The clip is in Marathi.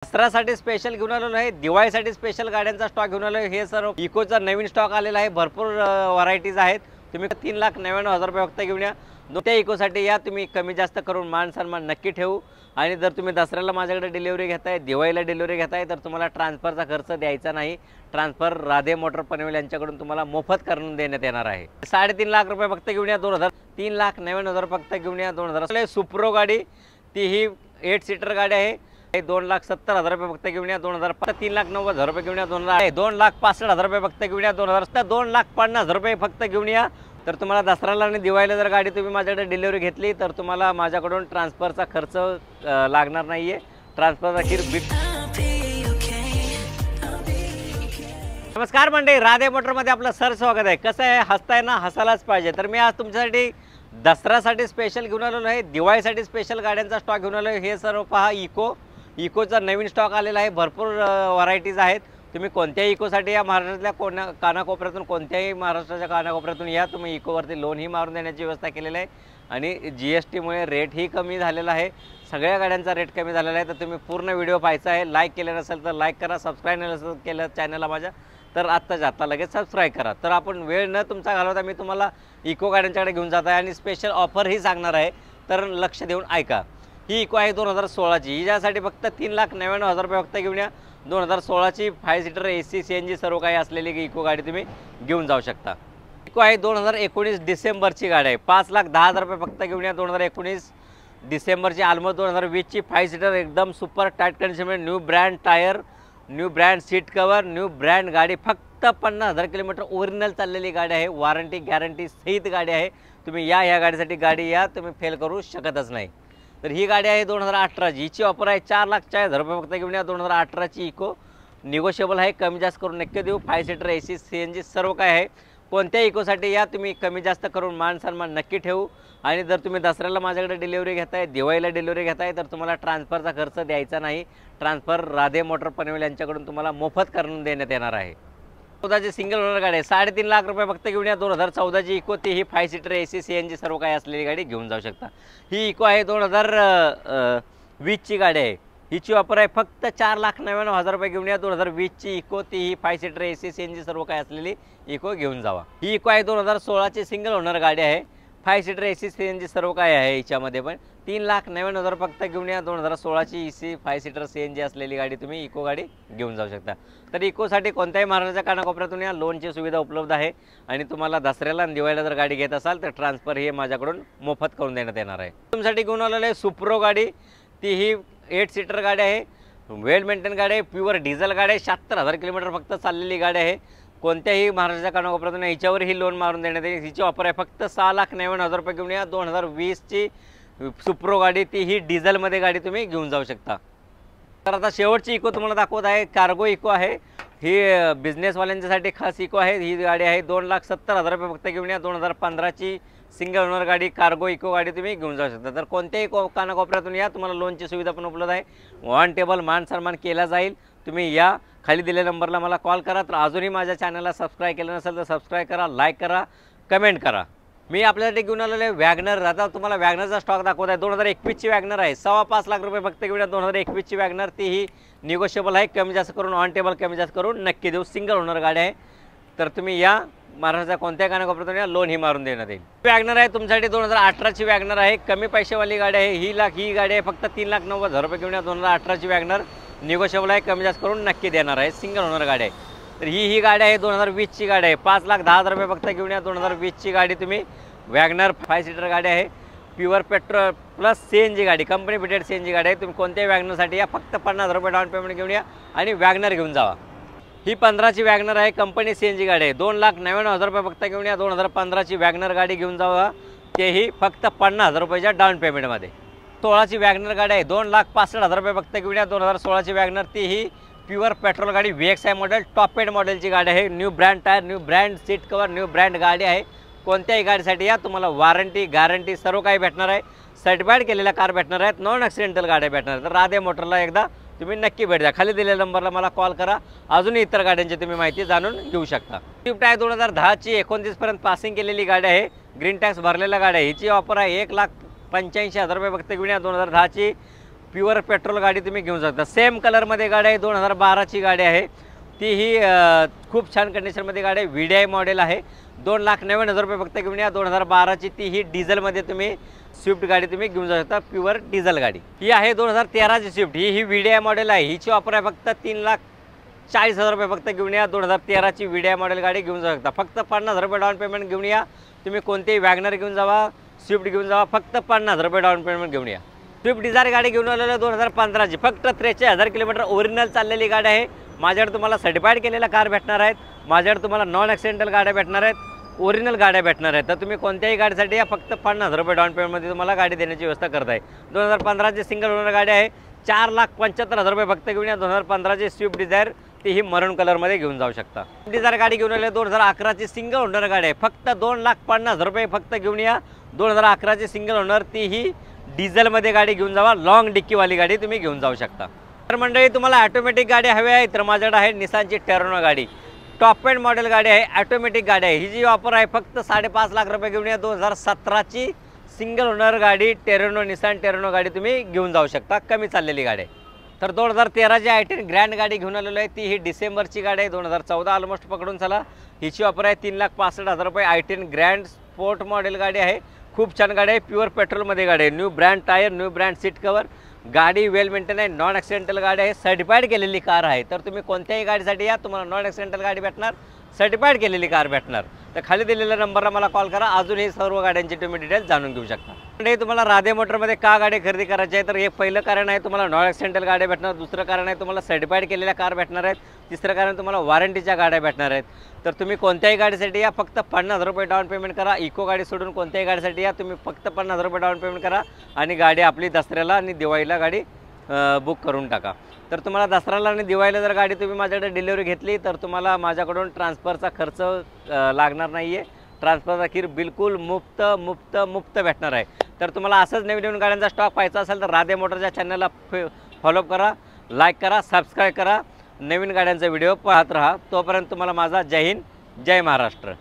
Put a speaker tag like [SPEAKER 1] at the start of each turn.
[SPEAKER 1] दसऱ्यासाठी स्पेशल घेऊन आलेलो आहे, दिवाळीसाठी स्पेशल गाड्यांचा स्टॉक घेऊन आलो. हे सर्व इकोचा नवीन स्टॉक आलेला आहे. भरपूर व्हरायटीज आहेत. तुम्ही 3,99,000 रुपये फक्त घेऊन या. त्या इकोसाठी या, तुम्ही कमी जास्त करून मान सन्मान नक्की ठेवू. आणि जर तुम्ही दसऱ्याला माझ्याकडे डिलिव्हरी घेताय, दिवाळीला डिलिव्हरी घेताय, तर तुम्हाला ट्रान्सफरचा खर्च द्यायचा नाही. ट्रान्सफर राधे मोटर पनवेल यांच्याकडून तुम्हाला मोफत करून देण्यात येणार आहे. 3.5 लाख रुपये फक्त घेऊन या. 3,99,000 फक्त घेऊन या. 2000 सुप्रो गाडी, ती ही 8 सीटर गाडी आहे. 2,70,000 रुपये फक्त घेऊन या. 3,90,000 रुपये घेऊन या. 2,65,000 रुपये फक्त घेऊन या. 2,50,000 रुपये फक्त घेऊन या. तर तुम्हाला दसऱ्याला आणि दिवाळीला जर गाडी तुम्ही माझ्याकडे डिलिव्हरी घेतली तर तुम्हाला माझ्याकडून ट्रान्सफरचा खर्च लागणार नाहीये. ट्रान्सफरचा खर्च. नमस्कार मंडळी, राधे मोटरमध्ये आपलं सर स्वागत आहे. कसं आहे, हसताय ना, हसायलाच पाहिजे. तर मी आज तुमच्यासाठी दसऱ्यासाठी स्पेशल घेऊन आलेलो आहे, दिवाळीसाठी स्पेशल गाड्यांचा स्टॉक घेऊन आलो आहे. हे सर्व पहा, इकोचा नवीन स्टॉक आलेला आहे. भरपूर व्हरायटीज आहेत. तुम्ही कोणत्याही इकोसाठी या, महाराष्ट्रातल्या कानाकोपऱ्यातून, कोणत्याही महाराष्ट्राच्या कानाकोपऱ्यातून या. तुम्ही इकोवरती लोनही मारून देण्याची व्यवस्था केलेली आहे. आणि GSTमुळे रेटही कमी झालेला आहे. सगळ्या गाड्यांचा रेट कमी झालेला आहे. तर तुम्ही पूर्ण व्हिडिओ पाहायचा आहे. लाईक केलं नसेल तर लाईक करा. सबस्क्राईब नसेल केलं चॅनलला माझ्या तर आत्ता लगेच सबस्क्राईब करा. तर आपण वेळ न तुमचा घालवता मी तुम्हाला इको गाड्यांच्याकडे घेऊन जात आहे आणि स्पेशल ऑफरही सांगणार आहे. तर लक्ष देऊन ऐका. ही इको आहे 2016ची. हिच्यासाठी फक्त 3,99,000 रुपये फक्त घेऊन या. 2016ची 5 सीटर AC CNG सर्व काही असलेली इको गाडी तुम्ही घेऊन जाऊ शकता. इको आहे 2019 डिसेंबरची गाडी आहे. 5,10,000 रुपये फक्त घेऊन या. 2019 डिसेंबरची. ऑलमोस्ट 2020ची 5 सीटर एकदम सुपर टाईट कंडिशनमध्ये, new brand tyre, new brand seat cover, new brand गाडी. फक्त 50,000 किलोमीटर ओरिजिनल चाललेली गाडी आहे. वॉरंटी गॅरंटी सहित गाडी आहे. तुम्ही या गाडीसाठी गाडी या, तुम्ही फेल करू शकतच नाही. तर ही गाडी आहे 2018ची. हिची ऑफर आहे 4,40,000 रुपये फक्त घेऊन या. 2018ची इको निगोशिएबल आहे, कमी जास्त करून नक्की देऊ. 5 सीटर AC CNG सर्व काय आहे. कोणत्या इकोसाठी या, तुम्ही कमी जास्त करून मान सन्मान नक्की ठेवू. आणि जर तुम्ही दसऱ्याला माझ्याकडे डिलिव्हरी घेताय, दिवाळीला डिलिव्हरी घेताय, तर तुम्हाला ट्रान्सफरचा खर्च द्यायचा नाही. ट्रान्सफर राधे मोटर पनवेल यांच्याकडून तुम्हाला मोफत करून देण्यात येणार आहे. 14ची सिंगल ओनर गाडी आहे. 3.5 लाख रुपये फक्त घेऊन या. 2014ची इको, ती ही 5 सीटर AC CNG सर्व काही असलेली गाडी घेऊन जाऊ शकता. ही इको आहे 2020ची गाडी आहे. हिची ऑफर आहे फक्त 4,99,000 रुपये घेऊन या. 2020ची इको, ती ही 5 सीटर AC CNG सर्व काही असलेली इको घेऊन जावा. ही इको आहे 2016ची सिंगल ओनर गाडी आहे. 5 सीटर AC CNG सर्व काय आहे हिच्यामध्ये पण. 3,99,000 फक्त घेऊन या. 2016ची EC 5 सीटर CNG असलेली गाडी तुम्ही इको गाडी घेऊन जाऊ शकता. तर इकोसाठी कोणत्याही महाराष्ट्राच्या कानाकोपऱ्यातून या, लोनची सुविधा उपलब्ध आहे. आणि तुम्हाला दसऱ्याला आणि दिवाळीला जर गाडी घेत असाल तर ट्रान्सफर हे माझ्याकडून मोफत करून देण्यात येणार आहे. तुमच्यासाठी घेऊन आलेलं आहे सुप्रो गाडी, ती ही 8 सीटर गाडी आहे. वेल मेंटेन गाडी आहे. प्युअर डिझेल गाडी आहे. 76,000 किलोमीटर फक्त चाललेली गाडी आहे. कोणत्याही महाराष्ट्राच्या कानाकोपऱ्यातून हिच्यावरही लोन मारून देण्यात येईल. हिची ऑफर आहे फक्त 6,99,000 रुपये घेऊन या. 2020ची सुप्रो गाडी, ती ही डिझेलमध्ये गाडी तुम्ही घेऊन जाऊ शकता. तर आता शेवटची इको तुम्हाला दाखवत आहे. कार्गो इको आहे. ही बिझनेसवाल्यांच्यासाठी खास इको आहे. ही गाडी आहे 2,70,000 रुपये फक्त घेऊन या. 2015ची सिंगल ओनर गाडी, कार्गो इको गाडी तुम्ही घेऊन जाऊ शकता. तर कोणत्याही कानाकोपऱ्यातून या, तुम्हाला लोनची सुविधा पण उपलब्ध आहे. ऑन टेबल मान सन्मान केला जाईल. तुम्ही या, खाली दिलेल्या नंबरला मला कॉल करा. तर अजूनही माझ्या चॅनलला सबस्क्राईब केलं नसेल तर सबस्क्राईब करा, लाईक करा, कमेंट करा. मी आपल्यासाठी घेऊन आलेलो आहे वॅगनर. आता तुम्हाला वॅगनरचा स्टॉक दाखवत आहे. 2021ची वॅगनर आहे. 5.25 लाख रुपये फक्त घेऊन या. 2021ची वॅगनर, ती ही निगोशिएबल आहे, कमी जास्त करून ऑन टेबल कमी जास्त करून नक्की देऊ. सिंगल ओनर गाडी आहे. तर तुम्ही या, महाराष्ट्राच्या कोणत्या कानाकोपऱ्यातून या, लोन ही मारून देण्यात येईल. वॅगनर आहे तुमच्यासाठी 2018ची वॅगनर आहे. कमी पैशावाली गाडी आहे. ही गाडी आहे फक्त 3,90,000 रुपये घेऊन या. 2018ची वॅगनर निगोशिएबल आहे, कमी जास्त करून नक्की देणार आहे. सिंगल ओनर गाडी आहे. तर ही गाडी आहे 2020ची गाडी आहे. 5,10,000 रुपये फक्त घेऊन या. 2020ची गाडी तुम्ही वॅगनर 5 सीटर गाडी आहे. प्युअर पेट्रोल प्लस CNG गाडी, कंपनी फिटेड CNG गाडी आहे. तुम्ही कोणत्याही वॅगनरसाठी या, फक्त 50,000 रुपये डाऊन पेमेंट घेऊन या आणि वॅगनर घेऊन जावा. ही 15ची वॅगनर आहे. कंपनी CNG गाडी आहे. 2,99,000 रुपये फक्त घेऊन या. 2015ची वॅगनर गाडी घेऊन जावा, तेही फक्त 50,000 रुपयाच्या डाऊन पेमेंटमध्ये. 16ची वॅगनर गाडी आहे. 2,65,000 रुपये फक्त घेऊन या. 2016ची वॅगनर, ती ही प्युअर पेट्रोल गाडी, VXI मॉडेल, टॉप एंड मॉडेलची गाडी आहे. New brand tyre, new brand seat cover, new brand गाडी आहे. कोणत्याही गाडीसाठी या, तुम्हाला वॉरंटी गॅरंटी सर्व काही भेटणार आहे. सर्टिफाईड केलेल्या कार भेटणार आहेत. नॉन ॲक्सिडेंटल गाड्या भेटणार आहेत. तर राधे मोटरला एकदा तुम्ही नक्की भेट द्या. खाली दिलेल्या नंबरला मला कॉल करा. अजूनही इतर गाड्यांची तुम्ही माहिती जाणून घेऊ शकता. स्विफ्ट आहे 2010ची. 29 पर्यंत पासिंग केलेली गाडी आहे. ग्रीन टॅक्स भरलेल्या गाडी आहे. हिची ऑफर आहे 1,85,000 रुपये फक्त घेऊन या. 2010ची प्युअर पेट्रोल गाडी तुम्ही घेऊन शकता। सेम कलरमध्ये गाडी आहे, 2012ची गाडी आहे तीही खूप छान कंडिशनमध्ये गाडी आहे। VDI मॉडेल आहे, 2,90,000 रुपये फक्त घेऊन या। 2012ची तीही डिझेलमध्ये तुम्ही स्विफ्ट गाडी तुम्ही घेऊन जाऊ शकता, प्युअर डिझेल गाडी ही आहे। 2013ची स्विफ्ट ही VDI मॉडेल आहे, हिची ऑफर आहे फक्त 3,40,000 रुपये फक्त घेऊन या। 2013ची VDI मॉडेल गाडी घेऊन जाऊ शकता, फक्त 50,000 रुपये डाऊन पेमेंट घेऊन या। तुम्ही कोणतेही वॅगनर घेऊन जावा, स्विफ्ट घेऊन जावा, फक्त 50,000 रुपये डाऊन पेमेंट घेऊन या। स्विफ्ट डिझायर गाडी घेऊन आलेली 2015ची, फक्त 43,000 किलोमीटर ओरिजिनल चाललेली गाडी आहे। माझ्याकडे तुम्हाला सर्टिफाईड केलेल्या कार भेटणार आहेत, माझ्याकडे तुम्हाला नॉन ॲक्सिडेंटल गाड्या भेटणार आहेत, ओरिजिनल गाड्या भेटणार आहेत। तर तुम्ही कोणत्याही गाडीसाठी या फक्त 50,000 रुपये डाऊन पेमेंटमध्ये तुम्हाला गाडी देण्याची व्यवस्था करताय। 2015ची सिंगल ओनर गाडी आहे, 4,75,000 रुपये फक्त घेऊन या। 2015ची स्विफ्ट डिझायर तीही मरून कलरमध्ये घेऊन जाऊ शकता। डिझायर गाडी घेऊन आले 2011ची सिंगल ओनर गाडी आहे, फक्त 2,50,000 रुपये फक्त घेऊन या। 2011ची सिंगल ओनर तीही डिझेलमध्ये गाडी घेऊन जावा, लॉंग डिक्कीवाली गाडी तुम्ही घेऊन जाऊ शकता। तर मंडळी तुम्हाला ऑटोमॅटिक गाडी हवी आहे तर माझ्याकडे आहे निसानची टेरेनो गाडी, टॉप एंड मॉडेल गाडी आहे, ऑटोमॅटिक गाडी आहे। ही जी ऑफर आहे फक्त 5.5 लाख रुपये घेऊन या। 2017ची सिंगल ओनर गाडी टेरेनो, निसान टेरेनो गाडी तुम्ही घेऊन जाऊ शकता, कमी चाललेली गाडी आहे। तर 2013ची i10 ग्रँड गाडी घेऊन आलेलो आहे, ती ही डिसेंबरची गाडी आहे, 2014 ऑलमोस्ट पकडून चला। हिची ऑफर आहे 3,65,000 रुपये। i10 ग्रँड स्पोर्ट मॉडेल गाडी आहे, खूप छान गाडी आहे, प्युअर पेट्रोलमध्ये गाडी आहे। New brand tyre, new brand seat cover, गाडी वेल मेंटेन आहे, नॉन ॲक्सिडेंटल गाडी आहे, सर्टिफाईड केलेली कार आहे। तर तुम्ही कोणत्याही गाडीसाठी या, तुम्हाला नॉन ॲक्सिडेंटल गाडी भेटणार, सर्टिफाईड केलेली कार भेटणार। तर खाली दिलेल्या नंबरला मला कॉल करा, अजून हे सर्व गाड्यांची तुम्ही डिटेल्स जाणून घेऊ शकता। म्हणजे तुम्हाला राधे मोटरमध्ये का गाडी खरेदी करायची आहे तर हे पहिलं कारण आहे तुम्हाला नॉन ॲक्सिडेंटल गाड्या भेटणार, दुसरं कारण आहे तुम्हाला सर्टिफाईड केलेल्या कार भेटणार आहेत, तिसरं कारण तुम्हाला वॉरंटीच्या गाड्या भेटणार आहेत। तर तुम्ही कोणत्याही गाडीसाठी या, फक्त 50,000 रुपये डाऊन पेमेंट करा। इको गाडी सोडून कोणत्याही गाडीसाठी या, तुम्ही फक्त 50,000 रुपये डाऊन पेमेंट करा आणि गाडी आपली दसऱ्याला आणि दिवाळीला गाडी बुक करून टाका। तर तुम्हाला दसऱ्याला आणि दिवाळीला जर गाडी तुम्ही माझ्याकडे डिलिव्हरी घेतली तर तुम्हाला माझ्याकडून ट्रान्सफरचा खर्च लागणार नाही आहे, ट्रान्सफरचा खीर बिलकुल मुफ्त भेटणार आहे। तर तुम्हाला असंच नवीन नवीन गाड्यांचा स्टॉक पाहायचा असेल तर राधे मोटरच्या चॅनलला फॉलो करा, लाईक करा, सबस्क्राईब करा, नवीन गाड्यांचा व्हिडिओ पाहत राहा। तोपर्यंत तुम्हाला माझा जय हिंद, जय महाराष्ट्र।